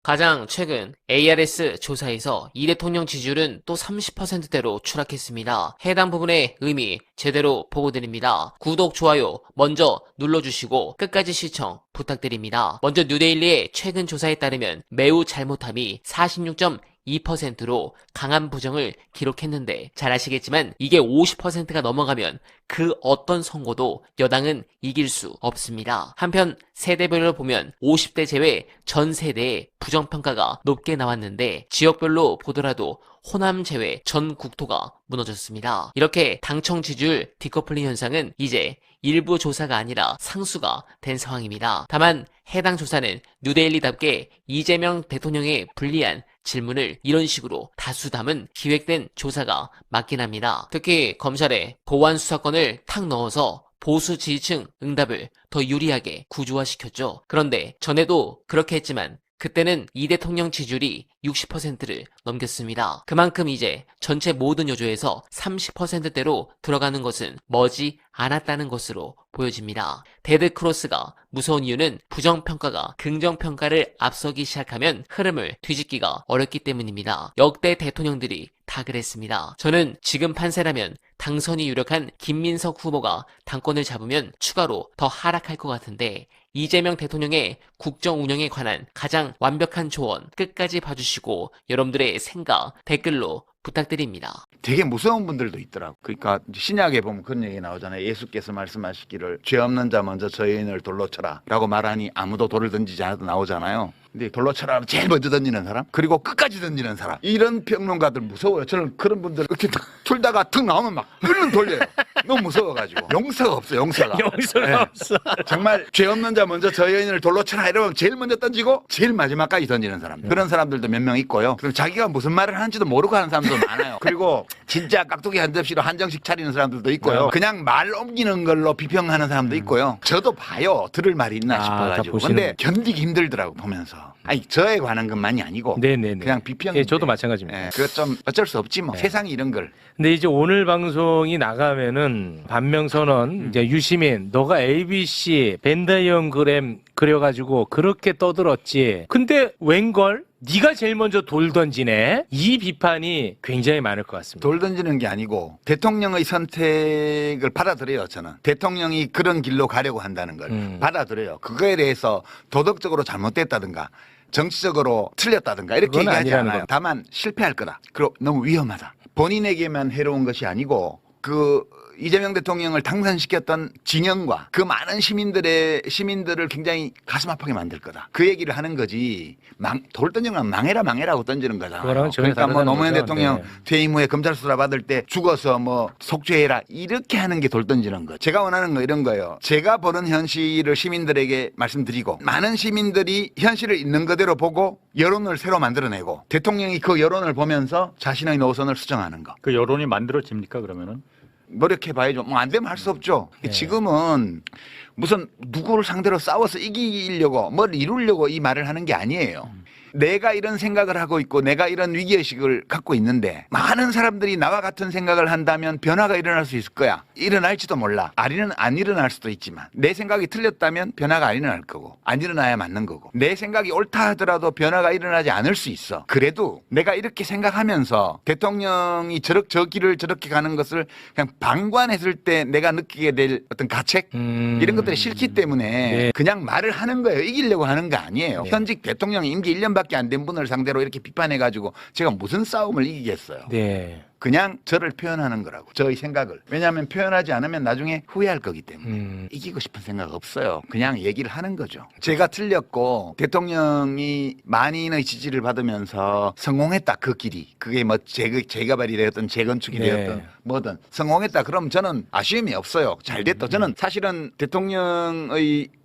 가장 최근 ARS 조사에서 이 대통령 지지율은 또 30%대로 추락했습니다. 해당 부분의 의미 제대로 보고 드립니다. 구독, 좋아요 먼저 눌러주시고 끝까지 시청 부탁드립니다. 먼저 뉴데일리의 최근 조사에 따르면 매우 잘못함이 46.2%로 강한 부정을 기록했는데 잘 아시겠지만 이게 50%가 넘어가면 그 어떤 선거도 여당은 이길 수 없습니다. 한편 세대별로 보면 50대 제외 전 세대의 부정평가가 높게 나왔는데 지역별로 보더라도 호남 제외 전 국토가 무너졌습니다. 이렇게 당청 지지율 디커플링 현상은 이제 일부 조사가 아니라 상수가 된 상황입니다. 다만 해당 조사는 뉴데일리답게 이재명 대통령에 불리한 질문을 이런 식으로 다수 담은 기획된 조사가 맞긴 합니다. 특히 검찰에 보안 수사권을 탁 넣어서 보수 지지층 응답을 더 유리하게 구조화시켰죠. 그런데 전에도 그렇게 했지만 그때는 이 대통령 지지율이 60%를 넘겼습니다. 그만큼 이제 전체 모든 여조에서 30%대로 들어가는 것은 머지 않았다는 것으로 보여집니다. 데드크로스가 무서운 이유는 부정평가가 긍정평가를 앞서기 시작하면 흐름을 뒤집기가 어렵기 때문입니다. 역대 대통령들이 다 그랬습니다. 저는 지금 판세라면 당선이 유력한 김민석 후보가 당권을 잡으면 추가로 더 하락할 것 같은데 이재명 대통령의 국정 운영에 관한 가장 완벽한 조언 끝까지 봐주시고 여러분들의 생각 댓글로 부탁드립니다. 되게 무서운 분들도 있더라고. 그러니까 신약에 보면 그런 얘기 나오잖아요. 예수께서 말씀하시기를 죄 없는 자 먼저 저 여인을 돌로 쳐라 라고 말하니 아무도 돌을 던지지 않아도 나오잖아요. 근데 돌로 쳐라 하면 제일 먼저 던지는 사람, 그리고 끝까지 던지는 사람, 이런 평론가들 무서워요. 저는 그런 분들 이렇게 툭 툭 나오면 막 얼른 돌려요. 너무 무서워가지고 용서가 없어. 용서가 네. 없어. 정말 죄 없는 자 먼저 저 여인을 돌로 쳐라 이러면 제일 먼저 던지고 제일 마지막까지 던지는 사람, 그런 사람들도 몇 명 있고요. 그럼 자기가 무슨 말을 하는지도 모르고 하는 사람도 많아요. 그리고 진짜 깍두기 한 접시로 한정식 차리는 사람들도 있고요. 그냥 말 옮기는 걸로 비평하는 사람도 있고요. 저도 봐요. 들을 말이 있나 싶어가지고. 근데 견디기 힘들더라고 보면서. 아니 저에 관한 것만이 아니고 네네네. 그냥 비평. 예, 저도 마찬가지입니다. 예, 그거 좀 어쩔 수 없지 뭐. 세상이 이런 걸. 근데 이제 오늘 방송이 나가면은 반명선언 이제 유시민 너가 ABC 벤다이어그램 그려가지고 그렇게 떠들었지. 근데 웬걸? 네가 제일 먼저 돌 던지네. 이 비판이 굉장히 많을 것 같습니다. 돌 던지는 게 아니고 대통령의 선택을 받아들여요. 저는 대통령이 그런 길로 가려고 한다는 걸 받아들여요. 그거에 대해서 도덕적으로 잘못됐다든가 정치적으로 틀렸다든가 이렇게 그건 얘기하지 아니라는 않아요. 거. 다만 실패할 거다. 그리고 너무 위험하다. 본인에게만 해로운 것이 아니고 그 이재명 대통령을 당선시켰던 진영과 그 많은 시민들을 굉장히 가슴 아프게 만들 거다. 그 얘기를 하는 거지. 돌 던지면 망해라고 던지는 거잖아요. 그거랑은 전혀 그러니까 뭐 다르다는 노무현 거죠. 대통령 네. 퇴임 후에 검찰 수사 받을 때 죽어서 뭐 속죄해라 이렇게 하는 게 돌 던지는 거. 제가 원하는 거 이런 거예요. 제가 보는 현실을 시민들에게 말씀드리고 많은 시민들이 현실을 있는 그대로 보고 여론을 새로 만들어내고 대통령이 그 여론을 보면서 자신의 노선을 수정하는 거. 그 여론이 만들어집니까 그러면은? 노력해봐야죠. 뭐 안 되면 할 수 없죠. 네. 지금은 무슨 누구를 상대로 싸워서 이기려고 뭘 이루려고 이 말을 하는 게 아니에요. 내가 이런 생각을 하고 있고 내가 이런 위기의식을 갖고 있는데 많은 사람들이 나와 같은 생각을 한다면 변화가 일어날 수 있을 거야. 일어날지도 몰라. 안 일어날 수도 있지만 내 생각이 틀렸다면 변화가 안 일어날 거고 안 일어나야 맞는 거고 내 생각이 옳다 하더라도 변화가 일어나지 않을 수 있어. 그래도 내가 이렇게 생각하면서 대통령이 저 길을 저렇게 가는 것을 그냥 방관했을 때 내가 느끼게 될 어떤 가책 이런 것들이 싫기 때문에 네. 그냥 말을 하는 거예요. 이기려고 하는 거 아니에요. 네. 현직 대통령이 임기 1년밖에 안 된 분을 상대로 이렇게 비판해가지고 제가 무슨 싸움을 이기겠어요. 네. 그냥 저를 표현하는 거라고. 저의 생각을. 왜냐하면 표현하지 않으면 나중에 후회할 거기 때문에. 이기고 싶은 생각 없어요. 그냥 얘기를 하는 거죠. 제가 틀렸고 대통령이 만인의 지지를 받으면서 성공했다. 그 길이. 그게 뭐 재개발이 되었든 재건축이 네. 되었든 뭐든 성공했다. 그럼 저는 아쉬움이 없어요. 잘 됐다. 저는 사실은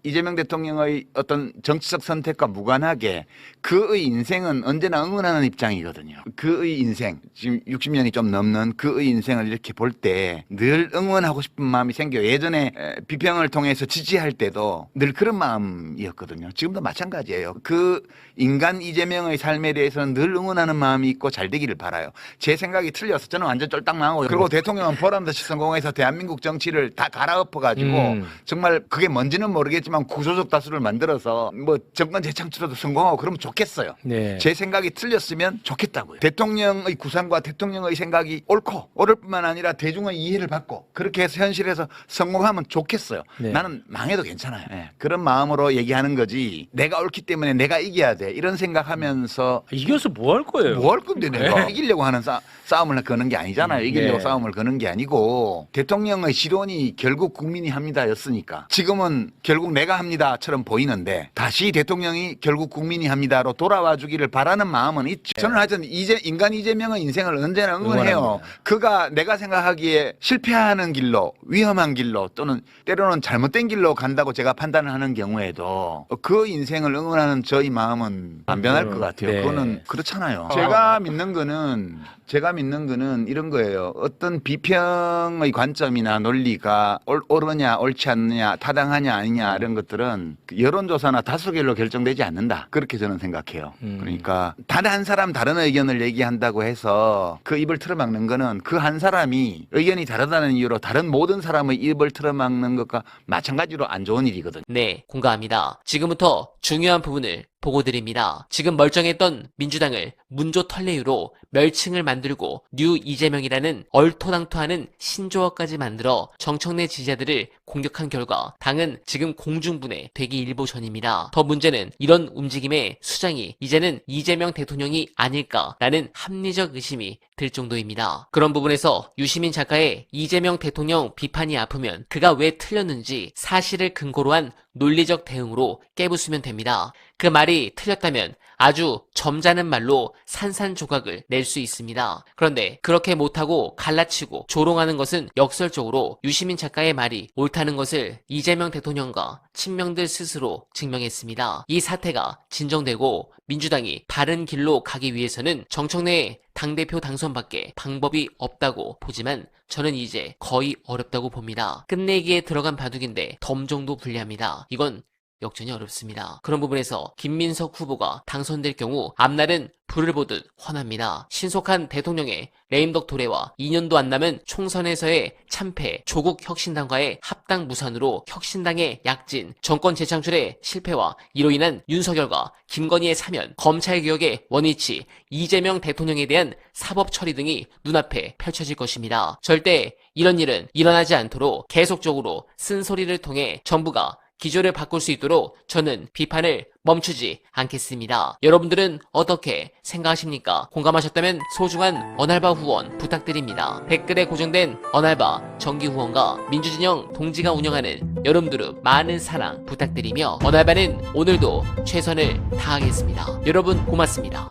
이재명 대통령의 어떤 정치적 선택과 무관하게 그의 인생은 언제나 응원하는 입장이거든요. 그의 인생, 지금 60년이 좀 넘는 그의 인생을 이렇게 볼 때 늘 응원하고 싶은 마음이 생겨요. 예전에 비평을 통해서 지지할 때도 늘 그런 마음이었거든요. 지금도 마찬가지예요. 그 인간 이재명의 삶에 대해서는 늘 응원하는 마음이 있고 잘 되기를 바라요. 제 생각이 틀려서 저는 완전 쫄딱망하고 그리고 대통령은 보람듯이 성공해서 대한민국 정치를 다 갈아엎어가지고 정말 그게 뭔지는 모르겠지만 하지만 구조적 다수를 만들어서 뭐 정권 재창출에도 성공하고 그러면 좋겠어요. 네. 제 생각이 틀렸으면 좋겠다고요. 대통령의 구상과 대통령의 생각이 옳고 옳을 뿐만 아니라 대중의 이해를 받고 그렇게 해서 현실에서 성공하면 좋겠어요. 네. 나는 망해도 괜찮아요. 예, 그런 마음으로 얘기하는 거지 내가 옳기 때문에 내가 이겨야 돼 이런 생각하면서 이겨서 뭐 할 거예요? 뭐 할 건데 내가 네. 이기려고 하는 싸움을 거는 게 아니잖아요. 이기려고 네. 싸움을 거는 게 아니고 대통령의 실언이 결국 국민이 합니다였으니까 지금은 결국 내가 합니다처럼 보이는데 다시 대통령이 결국 국민이 합니다로 돌아와 주기를 바라는 마음은 있죠. 저는 하여튼 인간 이재명의 인생을 언제나 응원해요. 응원합니다. 그가 내가 생각하기에 실패하는 길로 위험한 길로 또는 때로는 잘못된 길로 간다고 제가 판단을 하는 경우에도 그 인생을 응원하는 저희 마음은 안 변할 것 같아요. 네. 그거는 그렇잖아요. 제가 믿는 거는 이런 거예요. 어떤 비평의 관점이나 논리가 옳으냐 옳지 않느냐 타당하냐 아니냐 이런 것들은 여론조사나 다수결로 결정되지 않는다. 그렇게 저는 생각해요. 그러니까 단 한 사람 다른 의견을 얘기한다고 해서 그 입을 틀어막는 거는 그 한 사람이 의견이 다르다는 이유로 다른 모든 사람의 입을 틀어막는 것과 마찬가지로 안 좋은 일이거든요. 네, 공감합니다. 지금부터 중요한 부분을 보고 드립니다. 지금 멀쩡했던 민주당을 문조털레유로 멸칭을 만들고 뉴 이재명이라는 얼토당토하는 신조어까지 만들어 정청래 지지자들을 공격한 결과 당은 지금 공중분해 되기 일보 전입니다. 더 문제는 이런 움직임의 수장이 이제는 이재명 대통령이 아닐까라는 합리적 의심이 들 정도입니다. 그런 부분에서 유시민 작가의 이재명 대통령 비판이 아프면 그가 왜 틀렸는지 사실을 근거로 한 논리적 대응으로 깨부수면 됩니다. 그 말이 틀렸다면 아주 점잖은 말로 산산조각을 낼 수 있습니다. 그런데 그렇게 못하고 갈라치고 조롱하는 것은 역설적으로 유시민 작가의 말이 옳다는 것을 이재명 대통령과 친명들 스스로 증명했습니다. 이 사태가 진정되고 민주당이 바른 길로 가기 위해서는 정청래 당대표 당선밖에 방법이 없다고 보지만 저는 이제 거의 어렵다고 봅니다. 끝내기에 들어간 바둑인데 덤 정도 불리합니다. 이건 역전이 어렵습니다. 그런 부분에서 김민석 후보가 당선될 경우 앞날은 불을 보듯 훤합니다. 신속한 대통령의 레임덕 도래와 2년도 안 남은 총선에서의 참패, 조국 혁신당과의 합당 무산으로 혁신당의 약진, 정권 재창출의 실패와 이로 인한 윤석열과 김건희의 사면, 검찰개혁의 원위치, 이재명 대통령에 대한 사법 처리 등이 눈앞에 펼쳐질 것입니다. 절대 이런 일은 일어나지 않도록 계속적으로 쓴소리를 통해 정부가 기조를 바꿀 수 있도록 저는 비판을 멈추지 않겠습니다. 여러분들은 어떻게 생각하십니까? 공감하셨다면 소중한 언알바 후원 부탁드립니다. 댓글에 고정된 언알바 정기 후원과 민주진영 동지가 운영하는 여러분들의 많은 사랑 부탁드리며 언알바는 오늘도 최선을 다하겠습니다. 여러분 고맙습니다.